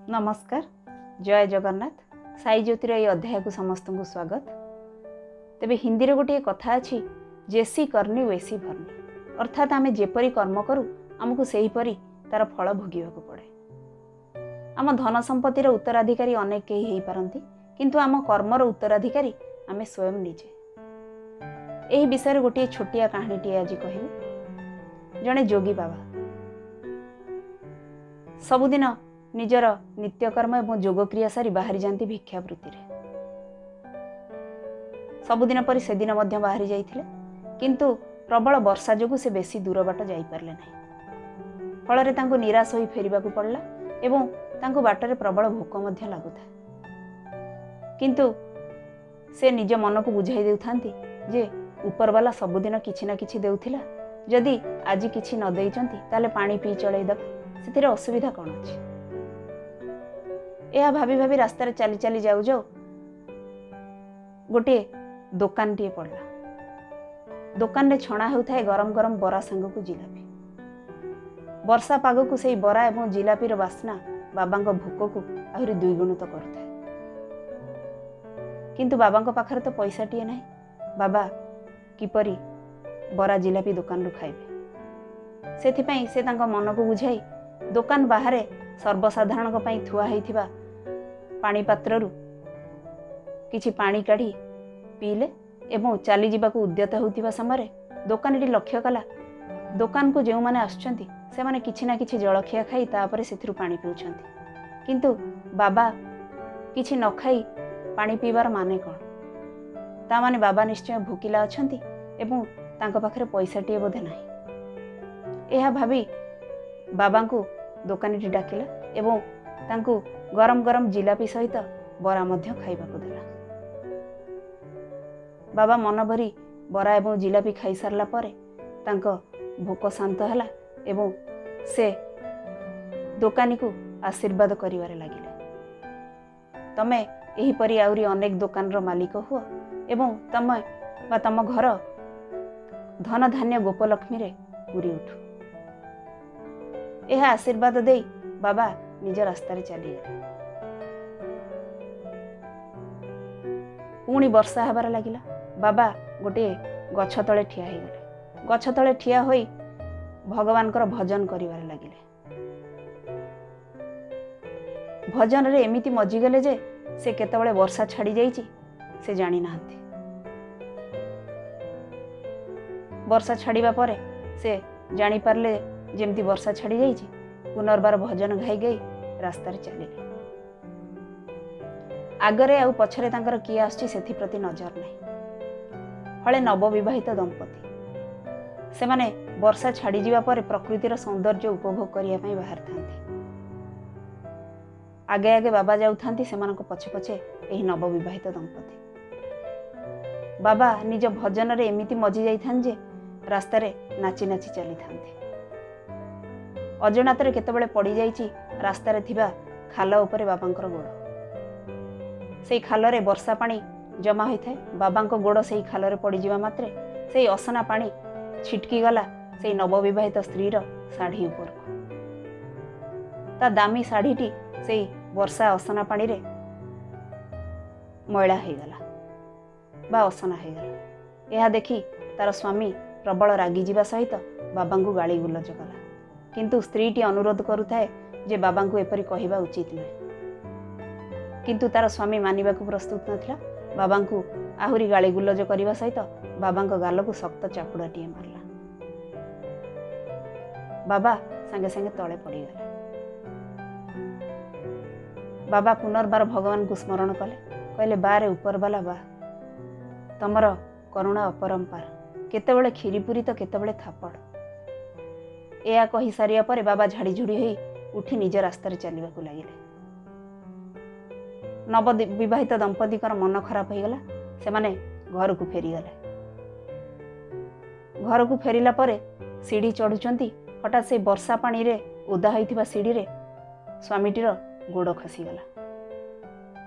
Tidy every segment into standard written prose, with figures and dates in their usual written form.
नमस्कार, जय जगन्नाथ। साई ज्योतिर ये अध्याय को समस्त को स्वागत। तेबे हिंदी रे गोटे कथा अछि, जेसी करनी वैसी भरनी। अर्थात आमे जेपरी कर्म करू आमको सेही परी तार फल भोगिବାକୁ पड़े। आम धन संपत्तिर उत्तराधिकारी अनेक केही हेई पारंती, किंतु आम कर्मर उत्तराधिकारी आमे स्वयं निजे। एही विषय गोटे छोटिया कहानीटी आज कहबी। जड़े जोगी बाबा सबुदिन निजर नित्यकर्म एवं जोगक्रिया सारी बाहरी जाती भिक्षावृत्ति। सबुदिन परि से दिन मध्य बाहरी जाइथिले, किंतु प्रबल वर्षा जोगु से बेसी दूर बाट जाई पारले नहीं। फल तांको निराश होई फेरिबाकू पड़ला एवं तांको बाटरे प्रबल भोक मध्य लागुथा। किंतु से निज मन को बुझाई देउथांती जे उपरवाला सबुदिन किछि ना किछि देउथिला, जदि आज किछि न देइचंती ताले पानी पी चलै दबा, सेथिरे असुविधा कोन अछि। यह भाभी भाभी रास्तार चली चली जाऊ जाऊ गोटे दुकान टे पड़ला। दुकान रे छणा होउथाय गरम गरम बरा संग को जिलापी। वर्षा पाग को सेई बरा एवं जिलापीर बास्ना बाबांको भोक को आहुरी द्विगुणित करुथाय। किंतु बाबांको पाखरे तो पैसा टिए नाही। बाबा किपरि बरा जिलापी दुकान रु खाइबे। सेथिपई से तांको मन को बुझाई दुकान बाहरे सर्वसाधारण पई थुआ हेइथिबा पानी पात्ररु किछि पानी काढ़ी पीले एवं चली जीवाकू उद्यत होउथिबा समय दुकानटी लक्ष्य कला दुकान को जो माने आछंती से माने किछि ना किछि जलखिया खाई तापरे सेथिरु पानी पिउछंती। किंतु बाबा किछि न खाई पानी पीबार माने कोन? ता माने बाबा निश्चय भूकिला अछंती एवं तांको पाखरे पैसा टिए बोधे नाही। एहा भाबी बाबांको दुकानीटी डाकिला एवं तांको गरम गरम जिलापी सहित बरा मध्य खाइबाकू देला। बाबा मन भरी बरा एवं जिलापी खाई सारला परे तांको भोक शांत हैला एवं से दुकानी को आशीर्वाद करिवारे लागिले। तमे एही परी आउरी अनेक दुकान रो मालिक हुआ एवं तमे बा तम घर धन धान्य गोपलक्ष्मी रे पूरी उठू। यह आशीर्वाद दे बाबा निज रास्तार चलीगले। पुणी वर्षा हबार लगिला। बाबा गोटे गछ तले ठिया हो गले। गछ तले ठिया होई भगवानकर भजन करिवार लगिले। भजन रे एमिति मजिगले जे से केतबळे वर्षा छाड़ी जाइछि से जानी नाहंती। वर्षा छाड़ीबा परे से जानी पारले जेमती वर्षा छाड़ी जाइछि। पुनर्बार भजन गाई गई रास्तार चलिले। आगरे आउ पछरे तांकर किए आछि सेथि प्रति नजर नहीं। हले नवविवाहित दंपति से माने वर्षा छाड़ी जीवा परे प्रकृतिर सौंदर्य उपभोग करिया पई बाहर थांती। आगे आगे बाबा जाउ थांती, सेमानक पछे पछे एही नवविवाहित दंपति। बाबा निज भजन रे एमिति मजी जाई थान जे रास्तारे नाची नाची चली थांती। अजनातरे केतबळे पड़ी जाइछि रास्तारे थिबा खाल उपरे बाबांकर गोड़। सेई खालरे वर्षा पानी जमा होइथाय। बाबांको गोड़ सेई खालरे पड़ी जिवा मात्रे सेई असना पानी छिटकी गला सेई नवविवाहित स्त्रीर साड़ी उपर। ता दामी साड़ीटी सेई वर्षा असना पानी रे मैला हेगला बा असना हेगला। यह देखी तार स्वामी प्रबल रागी जीवा सहित बाबांको गाली गुलज कला। किंतु स्त्रीटी अनुरोध करुथाए जे बाबांको एपरी कहिबा उचित नुहे। किंतु तार स्वामी मानिबाकू प्रस्तुत नथिला। बाबांको आहुरी गाली गुलज करिबा सहित बाबांको गालको शक्त चापुड़ाटीए मारला। बाबा संगे संगे तळे पड़ी गले। बाबा पुनर्बार भगवान को स्मरण कले। कहले, बारे ऊपर वाला बा, तमर करुणा अपरंपार। केतेबळे खीरीपुरी तो केतेबळे थापड़। एया कही सारिया परे बाबा झाड़ी झुड़ी होई उठी निज रास्तार चलिबाकू लागिले। नव विवाहित दंपतिकर मन खराब हो गला। से माने घर को फेरी गले। घर को फेरिला परे सीढ़ी चढ़ुचंती। हठात से वर्षा पानी रे ओदा होइथिबा सीढ़ी रे स्वामीटीर गोड़ खसी गला।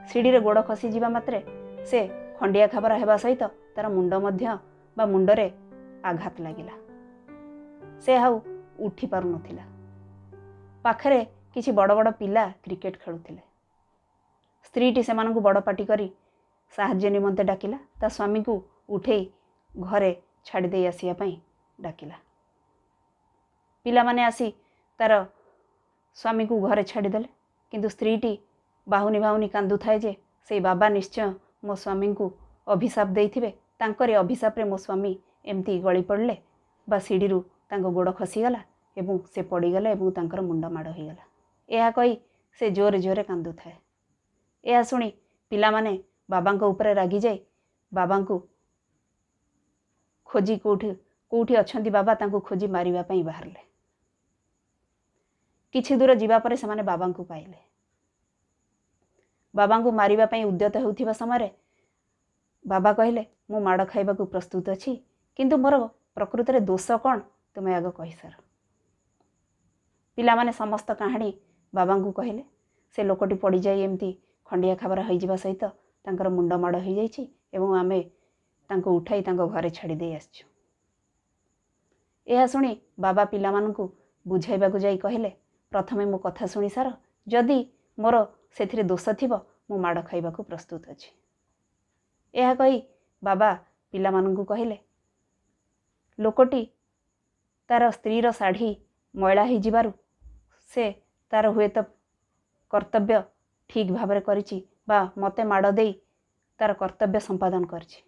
सीढ़ी रे गोड़ खसी जीवा मात्रे से खंडिया खाबर हेबा सहित तार मुंड मध्य बा मुंडरे आघात लागिला। से हाउ उठी पारु नथिला। पाखरे किछि बड़ बड़ पिला क्रिकेट खेलुथिले। स्त्रीटी सेमानंकु बड़ पाटी करी साहाଯ୍य निमंते डाकिला। ता स्वामी को उठे घरे छाड़ी दे आसिया पई डाकिला। पिला माने आसी तार स्वामी को घरे छाड़ी देले। किंतु स्त्रीटी बाहुनी बाहुनी कांदु थाए जे से बाबा निश्चय मो स्वामी को अभिशाप देइथिबे, तांकरे अभिशाप रे मो स्वामी एमती गली पड़ले बा सीढ़ी रु तांको गोड़ खसीगला एवं से पड़गले और तांकर मुंड माड़ होगला। यह कही से जोरे जोरे कांदु थाए। यह शुणी पिला माने बाबांको ऊपर रागी जाई बाबांको खोजी कोठी अछंती बाबा तांको खोजी मारिबा पई बाहरले। किछि दूर जीवा परे से माने बाबांको पाइले। बाबांको मारिबा पई उद्यत हेउथिबा समय बाबा कहले मु माड़ खाइबाकू प्रस्तुत अछि, किंतु मोर प्रकृत रे दोष कौन तुमे आग कहि सार। पिला माने समस्त कहानी बाबांको कहले। से लोकटी पड़ी जाई एमती खंडिया खबर हो जावा सहित तांकर मुंड माड़ हो जाइछि एवं आमे तांको उठाई तांको घरे छाड़ी दे आछछु। यह शुणी बाबा पिला मानकु बुझाइबाकू जाई कहले प्रथमे मो कथा शुणी सार, जदि मोर सेथिरे दोष थिबो मु माड़ खाइबाकू प्रस्तुत अछि। यह कही बाबा पिला मानकु कहले लोकटी तार स्त्रीर शाढ़ी मैला हो जिबारु से तार हुए तो कर्तव्य ठीक भाव करिछि बा मते माड़ देई तार कर्तव्य संपादन करछि।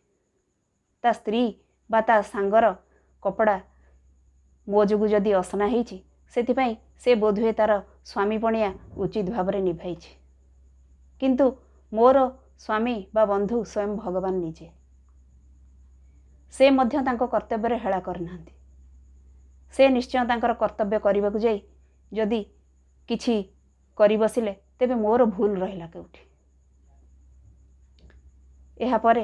ता स्त्री बा ता सांगर कपड़ा मो जोगु जदि असना होइछि सेथिपाई से बोधुए तार स्वामी पणिया उचित भाव में निभाइछि। किंतु मोर स्वामी बा बंधु स्वयं भगवान निजे से मध्य तांको कर्तव्य हेला करनाहांती। से निश्चय तांकर कर्तव्य करने को जाई जदि किछि करि बसिले तेबे मोर भूल रहिला केउठी। एहा परे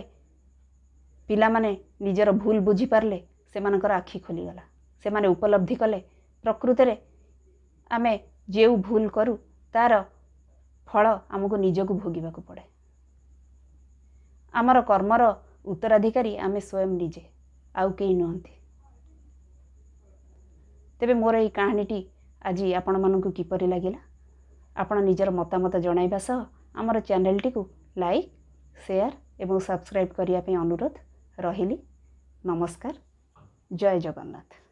पिला माने निजर भूल बुझी पारले, सेमानकर आखि खोलीगला। से माने उपलब्धि कले प्रकृत रे आमे जेउ भूल करू तार फल आमको निजको भोगिबाकू पड़े। आमर कर्मर उत्तराधिकारी आमे स्वयं निजे, आउ केही नहंती। तेबे मोर एई कहानीटी आज आपण मानकु किपरि लागिला आपण निजर मतामत जणाइबा सह आमर चैनलटी को लाइक शेयर एवं सब्सक्राइब करिया पे अनुरोध रहिली। नमस्कार। जय जगन्नाथ।